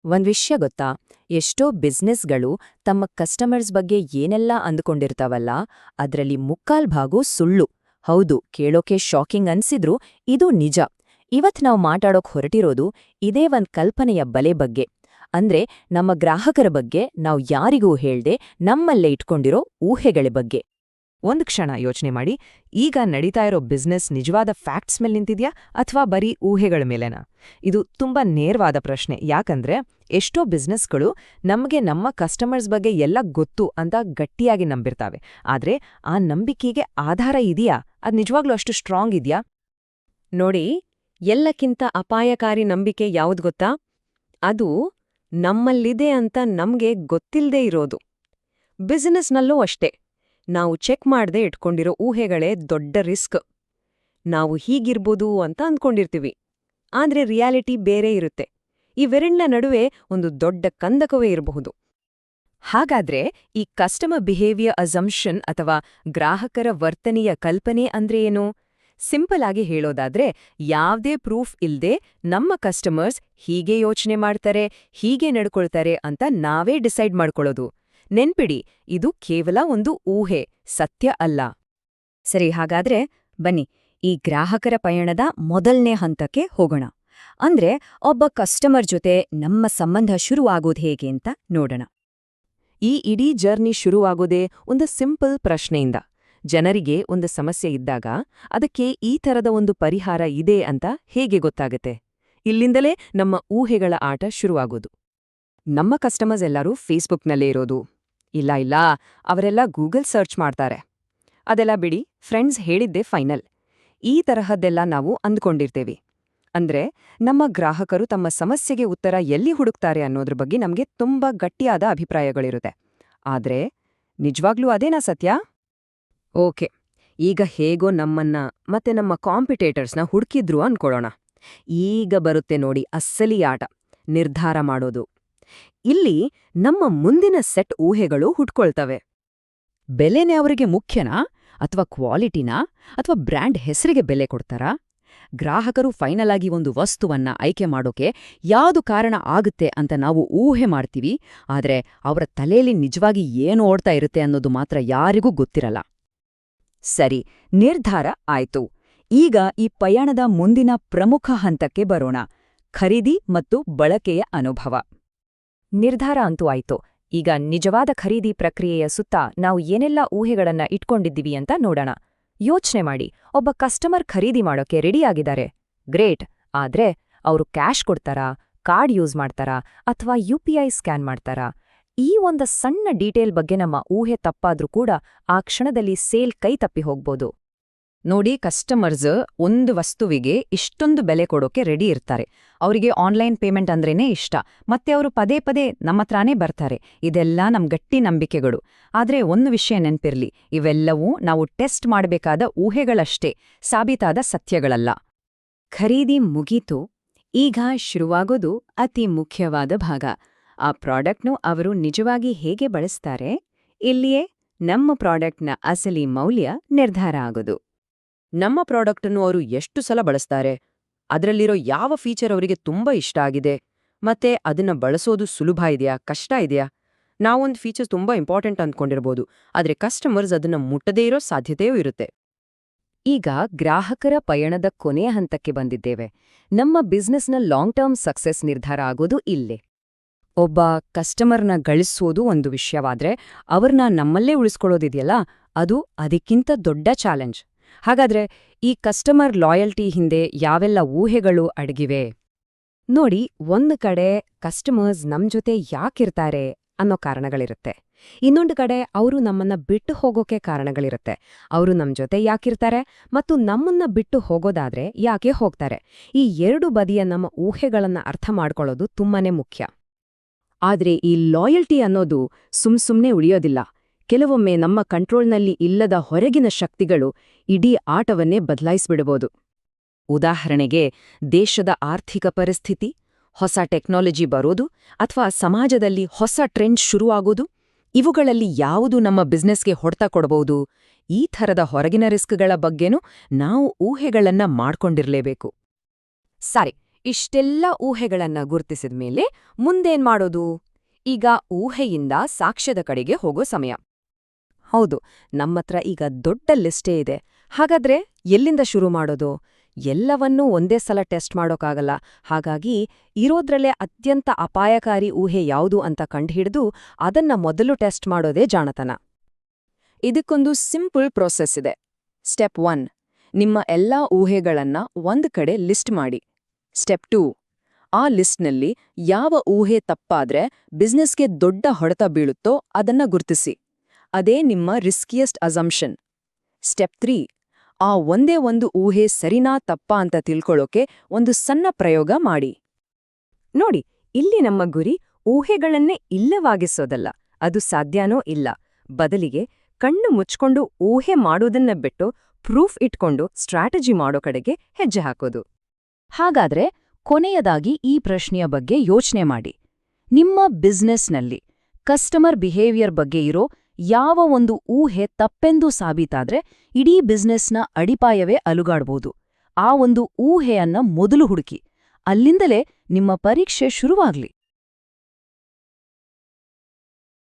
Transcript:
ಒಂದ್ ವಿಷಯ ಗೊತ್ತಾ, ಎಷ್ಟೋ ಬಿಸ್ನೆಸ್ಗಳು ತಮ್ಮ ಕಸ್ಟಮರ್ಸ್ ಬಗ್ಗೆ ಏನೆಲ್ಲ ಅಂದುಕೊಂಡಿರ್ತಾವಲ್ಲ, ಅದ್ರಲ್ಲಿ ಮುಕ್ಕಾಲ್ ಭಾಗೋ ಸುಳ್ಳು. ಹೌದು, ಕೇಳೋಕೆ ಶಾಕಿಂಗ್ ಅನ್ಸಿದ್ರೂ ಇದು ನಿಜ. ಇವತ್ ನಾವು ಮಾತಾಡೋಕ್ ಹೊರಟಿರೋದು ಇದೇ ಒಂದ್ ಕಲ್ಪನೆಯ ಬಲೆ ಬಗ್ಗೆ. ಅಂದ್ರೆ ನಮ್ಮ ಗ್ರಾಹಕರ ಬಗ್ಗೆ ನಾವು ಯಾರಿಗೂ ಹೇಳ್ದೆ ನಮ್ಮಲ್ಲೇ ಇಟ್ಕೊಂಡಿರೋ ಊಹೆಗಳ ಬಗ್ಗೆ. ಒಂದ್ ಕ್ಷಣ ಯೋಚನೆ ಮಾಡಿ, ಈಗ ನಡೀತಾ ಇರೋ ಬಿಸ್ನೆಸ್ ನಿಜವಾದ ಫ್ಯಾಕ್ಟ್ಸ್ ಮೇಲೆ ನಿಂತಿದ್ಯಾ ಅಥವಾ ಬರೀ ಊಹೆಗಳ ಮೇಲೆನಾ? ಇದು ತುಂಬಾ ನೇರವಾದ ಪ್ರಶ್ನೆ, ಯಾಕಂದ್ರೆ ಎಷ್ಟೋ ಬಿಸ್ನೆಸ್ಗಳು ನಮಗೆ ನಮ್ಮ ಕಸ್ಟಮರ್ಸ್ ಬಗ್ಗೆ ಎಲ್ಲ ಗೊತ್ತು ಅಂತ ಗಟ್ಟಿಯಾಗಿ ನಂಬಿರ್ತಾವೆ. ಆದ್ರೆ ಆ ನಂಬಿಕೆಗೆ ಆಧಾರ ಇದೆಯಾ? ಅದ್ ನಿಜವಾಗ್ಲೂ ಅಷ್ಟು ಸ್ಟ್ರಾಂಗ್ ಇದೆಯಾ? ನೋಡಿ, ಎಲ್ಲಕ್ಕಿಂತ ಅಪಾಯಕಾರಿ ನಂಬಿಕೆ ಯಾವ್ದು ಗೊತ್ತಾ? ಅದು ನಮ್ಮಲ್ಲಿದೆ ಅಂತ ನಮ್ಗೆ ಗೊತ್ತಿಲ್ದೇ ಇರೋದು. ಬಿಸಿನೆಸ್ನಲ್ಲೂ ಅಷ್ಟೇ, ನಾವು ಚೆಕ್ ಮಾಡ್ದೆ ಇಟ್ಕೊಂಡಿರೋ ಊಹೆಗಳೇ ದೊಡ್ಡ ರಿಸ್ಕ್. ನಾವು ಹೀಗಿರ್ಬೋದು ಅಂತ ಅಂದ್ಕೊಂಡಿರ್ತೀವಿ, ಆದ್ರೆ ರಿಯಾಲಿಟಿ ಬೇರೆ ಇರುತ್ತೆ. ಇವೆರಡ್ನ ನಡುವೆ ಒಂದು ದೊಡ್ಡ ಕಂದಕವೇ ಇರಬಹುದು. ಹಾಗಾದ್ರೆ ಈ ಕಸ್ಟಮರ್ ಬಿಹೇವಿಯರ್ ಅಸಂಪ್ಷನ್ ಅಥವಾ ಗ್ರಾಹಕರ ವರ್ತನೆಯ ಕಲ್ಪನೆ ಅಂದ್ರೆ ಏನು? ಸಿಂಪಲ್ ಆಗಿ ಹೇಳೋದಾದ್ರೆ, ಯಾವ್ದೇ ಪ್ರೂಫ್ ಇಲ್ದೆ ನಮ್ಮ ಕಸ್ಟಮರ್ಸ್ ಹೀಗೆ ಯೋಚನೆ ಮಾಡ್ತಾರೆ, ಹೀಗೆ ನಡ್ಕೊಳ್ತಾರೆ ಅಂತ ನಾವೇ ಡಿಸೈಡ್ ಮಾಡ್ಕೊಳ್ಳೋದು. ನೆನ್ಪಿಡಿ, ಇದು ಕೇವಲ ಒಂದು ಊಹೆ, ಸತ್ಯ ಅಲ್ಲ. ಸರಿ, ಹಾಗಾದ್ರೆ ಬನ್ನಿ ಈ ಗ್ರಾಹಕರ ಪಯಣದ ಮೊದಲನೇ ಹಂತಕ್ಕೆ ಹೋಗೋಣ. ಅಂದ್ರೆ ಒಬ್ಬ ಕಸ್ಟಮರ್ ಜೊತೆ ನಮ್ಮ ಸಂಬಂಧ ಶುರುವಾಗೋದು ಹೇಗೆ ಅಂತ ನೋಡೋಣ. ಈ ಇಡೀ ಜರ್ನಿ ಶುರುವಾಗೋದೇ ಒಂದು ಸಿಂಪಲ್ ಪ್ರಶ್ನೆಯಿಂದ. ಜನರಿಗೆ ಒಂದು ಸಮಸ್ಯೆ ಇದ್ದಾಗ ಅದಕ್ಕೆ ಈ ಥರದ ಒಂದು ಪರಿಹಾರ ಇದೆ ಅಂತ ಹೇಗೆ ಗೊತ್ತಾಗತ್ತೆ? ಇಲ್ಲಿಂದಲೇ ನಮ್ಮ ಊಹೆಗಳ ಆಟ ಶುರುವಾಗೋದು. ನಮ್ಮ ಕಸ್ಟಮರ್ಸ್ ಎಲ್ಲರೂ ಫೇಸ್ಬುಕ್ನಲ್ಲೇ ಇರೋದು. ಇಲ್ಲ, ಅವರೆಲ್ಲ ಗೂಗಲ್ ಸರ್ಚ್ ಮಾಡ್ತಾರೆ. ಅದೆಲ್ಲ ಬಿಡಿ, ಫ್ರೆಂಡ್ಸ್ ಹೇಳಿದ್ದೇ ಫೈನಲ್. ಈ ತರಹದ್ದೆಲ್ಲ ನಾವು ಅಂದ್ಕೊಂಡಿರ್ತೇವೆ. ಅಂದ್ರೆ ನಮ್ಮ ಗ್ರಾಹಕರು ತಮ್ಮ ಸಮಸ್ಯೆಗೆ ಉತ್ತರ ಎಲ್ಲಿ ಹುಡುಕ್ತಾರೆ ಅನ್ನೋದ್ರ ಬಗ್ಗೆ ನಮ್ಗೆ ತುಂಬಾ ಗಟ್ಟಿಯಾದ ಅಭಿಪ್ರಾಯಗಳಿರುತ್ತೆ. ಆದ್ರೆ ನಿಜವಾಗ್ಲೂ ಅದೇನಾ ಸತ್ಯ? ಓಕೆ, ಈಗ ಹೇಗೋ ನಮ್ಮನ್ನ ಮತ್ತೆ ನಮ್ಮ ಕಾಂಪಿಟೇಟರ್ಸ್ನ ಹುಡುಕಿದ್ರು ಅನ್ಕೊಳ್ಳೋಣ. ಈಗ ಬರುತ್ತೆ ನೋಡಿ ಅಸ್ಸಲಿ ಆಟ, ನಿರ್ಧಾರ ಮಾಡೋದು. ಇಲ್ಲಿ ನಮ್ಮ ಮುಂದಿನ ಸೆಟ್ ಊಹೆಗಳು ಹುಟ್ಕೊಳ್ತವೆ. ಬೆಲೆನೇ ಅವರಿಗೆ ಮುಖ್ಯನಾ, ಅಥವಾ ಕ್ವಾಲಿಟಿನಾ, ಅಥವಾ ಬ್ರ್ಯಾಂಡ್ ಹೆಸರಿಗೆ ಬೆಲೆ ಕೊಡ್ತಾರಾ? ಗ್ರಾಹಕರು ಫೈನಲ್ ಆಗಿ ಒಂದು ವಸ್ತುವನ್ನ ಆಯ್ಕೆ ಮಾಡೋಕೆ ಯಾವುದು ಕಾರಣ ಆಗುತ್ತೆ ಅಂತ ನಾವು ಊಹೆ ಮಾಡ್ತೀವಿ, ಆದ್ರೆ ಅವರ ತಲೆಯಲ್ಲಿ ನಿಜವಾಗಿ ಏನು ಓಡ್ತಾ ಇರುತ್ತೆ ಅನ್ನೋದು ಮಾತ್ರ ಯಾರಿಗೂ ಗೊತ್ತಿರಲ್ಲ. ಸರಿ, ನಿರ್ಧಾರ ಆಯ್ತು. ಈಗ ಈ ಪಯಣದ ಮುಂದಿನ ಪ್ರಮುಖ ಹಂತಕ್ಕೆ ಬರೋಣ, ಖರೀದಿ ಮತ್ತು ಬಳಕೆಯ ಅನುಭವ. ನಿರ್ಧಾರ ಅಂತೂ ಆಯ್ತು. ಈಗ ನಿಜವಾದ ಖರೀದಿ ಪ್ರಕ್ರಿಯೆಯ ಸುತ್ತ ನಾವು ಏನೆಲ್ಲ ಊಹೆಗಳನ್ನ ಇಟ್ಕೊಂಡಿದ್ದೀವಿ ಅಂತ ನೋಡೋಣ. ಯೋಚ್ನೆ ಮಾಡಿ, ಒಬ್ಬ ಕಸ್ಟಮರ್ ಖರೀದಿ ಮಾಡೋಕೆ ರೆಡಿಯಾಗಿದ್ದಾರೆ. ಗ್ರೇಟ್, ಆದ್ರೆ ಅವರು ಕ್ಯಾಶ್ ಕೊಡ್ತಾರಾ, ಕಾರ್ಡ್ ಯೂಸ್ ಮಾಡ್ತಾರಾ, ಅಥವಾ UPI ಸ್ಕ್ಯಾನ್ ಮಾಡ್ತಾರಾ? ಈ ಒಂದು ಸಣ್ಣ ಡೀಟೇಲ್ ಬಗ್ಗೆ ನಮ್ಮ ಊಹೆ ತಪ್ಪಾದ್ರೂ ಕೂಡ ಆ ಕ್ಷಣದಲ್ಲಿ ಸೇಲ್ ಕೈ ತಪ್ಪಿ ಹೋಗ್ಬೋದು. ನೋಡಿ, ಕಸ್ಟಮರ್ಸ್ ಒಂದು ವಸ್ತುವಿಗೆ ಇಷ್ಟೊಂದು ಬೆಲೆ ಕೊಡೋಕೆ ರೆಡಿ ಇರ್ತಾರೆ. ಅವರಿಗೆ ಆನ್ಲೈನ್ ಪೇಮೆಂಟ್ ಅಂದ್ರೇನೇ ಇಷ್ಟ, ಮತ್ತೆ ಅವರು ಪದೇ ಪದೇ ನಮ್ಮತ್ರಾನೇ ಬರ್ತಾರೆ. ಇದೆಲ್ಲ ನಮ್ ಗಟ್ಟಿ ನಂಬಿಕೆಗಳು. ಆದ್ರೆ ಒಂದು ವಿಷಯ ನೆನ್ಪಿರ್ಲಿ, ಇವೆಲ್ಲವೂ ನಾವು ಟೆಸ್ಟ್ ಮಾಡಬೇಕಾದ ಊಹೆಗಳಷ್ಟೇ, ಸಾಬೀತಾದ ಸತ್ಯಗಳಲ್ಲ. ಖರೀದಿ ಮುಗೀತು. ಈಗ ಶುರುವಾಗೋದು ಅತಿ ಮುಖ್ಯವಾದ ಭಾಗ. ಆ ಪ್ರಾಡಕ್ಟ್ನು ಅವರು ನಿಜವಾಗಿ ಹೇಗೆ ಬಳಸ್ತಾರೆ? ಇಲ್ಲಿಯೇ ನಮ್ಮ ಪ್ರಾಡಕ್ಟ್ನ ಅಸಲಿ ಮೌಲ್ಯ ನಿರ್ಧಾರ ಆಗೋದು. ನಮ್ಮ ಪ್ರಾಡಕ್ಟನ್ನು ಅವರು ಎಷ್ಟು ಸಲ ಬಳಸ್ತಾರೆ, ಅದರಲ್ಲಿರೋ ಯಾವ ಫೀಚರ್ ಅವರಿಗೆ ತುಂಬಾ ಇಷ್ಟ ಆಗಿದೆ, ಮತ್ತೆ ಅದನ್ನ ಬಳಸೋದು ಸುಲಭ ಇದೆಯಾ, ಕಷ್ಟ ಇದೆಯಾ? ನಾವೊಂದು ಫೀಚರ್ ತುಂಬಾ ಇಂಪಾರ್ಟೆಂಟ್ ಅಂದ್ಕೊಂಡಿರ್ಬೋದು, ಆದ್ರೆ ಕಸ್ಟಮರ್ಸ್ ಅದನ್ನ ಮುಟ್ಟದೇ ಇರೋ ಸಾಧ್ಯತೆಯೂ ಇರುತ್ತೆ. ಈಗ ಗ್ರಾಹಕರ ಪಯಣದ ಕೊನೆಯ ಹಂತಕ್ಕೆ ಬಂದಿದ್ದೇವೆ. ನಮ್ಮ ಬಿಸ್ನೆಸ್ನ ಲಾಂಗ್ ಟರ್ಮ್ ಸಕ್ಸೆಸ್ ನಿರ್ಧಾರ ಆಗೋದು ಇಲ್ಲೇ. ಒಬ್ಬ ಕಸ್ಟಮರ್ನ ಗಳಿಸೋದು ಒಂದು ವಿಷಯವಾದ್ರೆ, ಅವ್ರನ್ನ ನಮ್ಮಲ್ಲೇ ಉಳಿಸ್ಕೊಳ್ಳೋದಿದೆಯಲ್ಲ, ಅದು ಅದಕ್ಕಿಂತ ದೊಡ್ಡ ಚಾಲೆಂಜ್. ಹಾಗಾದ್ರೆ ಈ ಕಸ್ಟಮರ್ ಲಾಯಲ್ಟಿ ಹಿಂದೆ ಯಾವೆಲ್ಲ ಊಹೆಗಳು ಅಡಗಿವೆ ನೋಡಿ. ಒಂದು ಕಡೆ ಕಸ್ಟಮರ್ಸ್ ನಮ್ ಜೊತೆ ಯಾಕಿರ್ತಾರೆ ಅನ್ನೋ ಕಾರಣಗಳಿರುತ್ತೆ. ಇನ್ನೊಂದು ಕಡೆ ಅವರು ನಮ್ಮನ್ನ ಬಿಟ್ಟು ಹೋಗೋಕೆ ಕಾರಣಗಳಿರುತ್ತೆ. ಅವರು ನಮ್ ಜೊತೆ ಯಾಕಿರ್ತಾರೆ ಮತ್ತು ನಮ್ಮನ್ನ ಬಿಟ್ಟು ಹೋಗೋದಾದ್ರೆ ಯಾಕೆ ಹೋಗ್ತಾರೆ? ಈ ಎರಡು ಬದಿಯ ನಮ್ಮ ಊಹೆಗಳನ್ನ ಅರ್ಥ ಮಾಡ್ಕೊಳ್ಳೋದು ತುಂಬಾನೇ ಮುಖ್ಯ. ಆದ್ರೆ ಈ ಲಾಯಲ್ಟಿ ಅನ್ನೋದು ಸುಮ್ಸುಮ್ನೆ ಉಳಿಯೋದಿಲ್ಲ. ಕೆಲವೊಮ್ಮೆ ನಮ್ಮ ಕಂಟ್ರೋಲ್ನಲ್ಲಿ ಇಲ್ಲದ ಹೊರಗಿನ ಶಕ್ತಿಗಳು ಇಡೀ ಆಟವನ್ನೇ ಬದಲಾಯಿಸ್ಬಿಡಬಹುದು. ಉದಾಹರಣೆಗೆ, ದೇಶದ ಆರ್ಥಿಕ ಪರಿಸ್ಥಿತಿ, ಹೊಸ ಟೆಕ್ನಾಲಜಿ ಬರೋದು, ಅಥವಾ ಸಮಾಜದಲ್ಲಿ ಹೊಸ ಟ್ರೆಂಡ್ ಶುರುವಾಗೋದು. ಇವುಗಳಲ್ಲಿ ಯಾವುದು ನಮ್ಮ ಬಿಸ್ನೆಸ್ಗೆ ಹೊಡೆತ ಕೊಡಬಹುದು? ಈ ಥರದ ಹೊರಗಿನ ರಿಸ್ಕ್ಗಳ ಬಗ್ಗೆನೂ ನಾವು ಊಹೆಗಳನ್ನ ಮಾಡ್ಕೊಂಡಿರ್ಲೇಬೇಕು. ಸರಿ, ಇಷ್ಟೆಲ್ಲ ಊಹೆಗಳನ್ನ ಗುರ್ತಿಸಿದ್ಮೇಲೆ ಮುಂದೇನ್ ಮಾಡೋದು? ಈಗ ಊಹೆಯಿಂದ ಸಾಕ್ಷ್ಯದ ಕಡೆಗೆ ಹೋಗೋ ಸಮಯ. ಹೌದು, ನಮ್ಮತ್ರ ಈಗ ದೊಡ್ಡ ಲಿಸ್ಟೇ ಇದೆ. ಹಾಗಾದ್ರೆ ಎಲ್ಲಿಂದ ಶುರು ಮಾಡೋದು? ಎಲ್ಲವನ್ನೂ ಒಂದೇ ಸಲ ಟೆಸ್ಟ್ ಮಾಡೋಕ್ಕಾಗಲ್ಲ. ಹಾಗಾಗಿ ಇರೋದ್ರಲ್ಲೇ ಅತ್ಯಂತ ಅಪಾಯಕಾರಿ ಊಹೆ ಯಾವುದು ಅಂತ ಕಂಡುಹಿಡಿದು ಅದನ್ನ ಮೊದಲು ಟೆಸ್ಟ್ ಮಾಡೋದೇ ಜಾಣತನ. ಇದಕ್ಕೊಂದು ಸಿಂಪಲ್ ಪ್ರೋಸೆಸ್ ಇದೆ. ಸ್ಟೆಪ್ 1, ನಿಮ್ಮ ಎಲ್ಲಾ ಊಹೆಗಳನ್ನ ಒಂದ್ ಕಡೆ ಲಿಸ್ಟ್ ಮಾಡಿ. ಸ್ಟೆಪ್ 2, ಆ ಲಿಸ್ಟ್ನಲ್ಲಿ ಯಾವ ಊಹೆ ತಪ್ಪಾದ್ರೆ ಬಿಸ್ನೆಸ್ಗೆ ದೊಡ್ಡ ಹೊಡೆತ ಬೀಳುತ್ತೋ ಅದನ್ನ ಗುರ್ತಿಸಿ. ಅದೇ ನಿಮ್ಮ ರಿಸ್ಕಿಯಸ್ಟ್ ಅಸಂಪ್ಷನ್. ಸ್ಟೆಪ್ 3, ಆ ಒಂದೇ ಒಂದು ಊಹೆ ಸರಿನಾ ತಪ್ಪಾ ಅಂತ ತಿಳ್ಕೊಳ್ಳೋಕೆ ಒಂದು ಸಣ್ಣ ಪ್ರಯೋಗ ಮಾಡಿ. ನೋಡಿ, ಇಲ್ಲಿ ನಮ್ಮ ಗುರಿ ಊಹೆಗಳನ್ನೇ ಇಲ್ಲವಾಗಿಸೋದಲ್ಲ. ಅದು ಸಾಧ್ಯನೋ ಇಲ್ಲ. ಬದಲಿಗೆ ಕಣ್ಣು ಮುಚ್ಕೊಂಡು ಊಹೆ ಮಾಡೋದನ್ನ ಬಿಟ್ಟು ಪ್ರೂಫ್ ಇಟ್ಕೊಂಡು ಸ್ಟ್ರಾಟಜಿ ಮಾಡೋ ಕಡೆಗೆ ಹೆಜ್ಜೆ ಹಾಕೋದು. ಹಾಗಾದ್ರೆ ಕೊನೆಯದಾಗಿ ಈ ಪ್ರಶ್ನೆಯ ಬಗ್ಗೆ ಯೋಚನೆ ಮಾಡಿ. ನಿಮ್ಮ ಬಿಸ್ನೆಸ್ನಲ್ಲಿ ಕಸ್ಟಮರ್ ಬಿಹೇವಿಯರ್ ಬಗ್ಗೆ ಇರೋ ಯಾವ ಒಂದು ಊಹೆ ತಪ್ಪೆಂದು ಸಾಬೀತಾದ್ರೆ ಇಡೀ ಬಿಸ್ನೆಸ್ನ ಅಡಿಪಾಯವೇ ಅಲುಗಾಡ್ಬೋದು. ಆ ಒಂದು ಊಹೆಯನ್ನ ಮೊದಲು ಹುಡುಕಿ. ಅಲ್ಲಿಂದಲೇ ನಿಮ್ಮ ಪರೀಕ್ಷೆ ಶುರುವಾಗ್ಲಿ.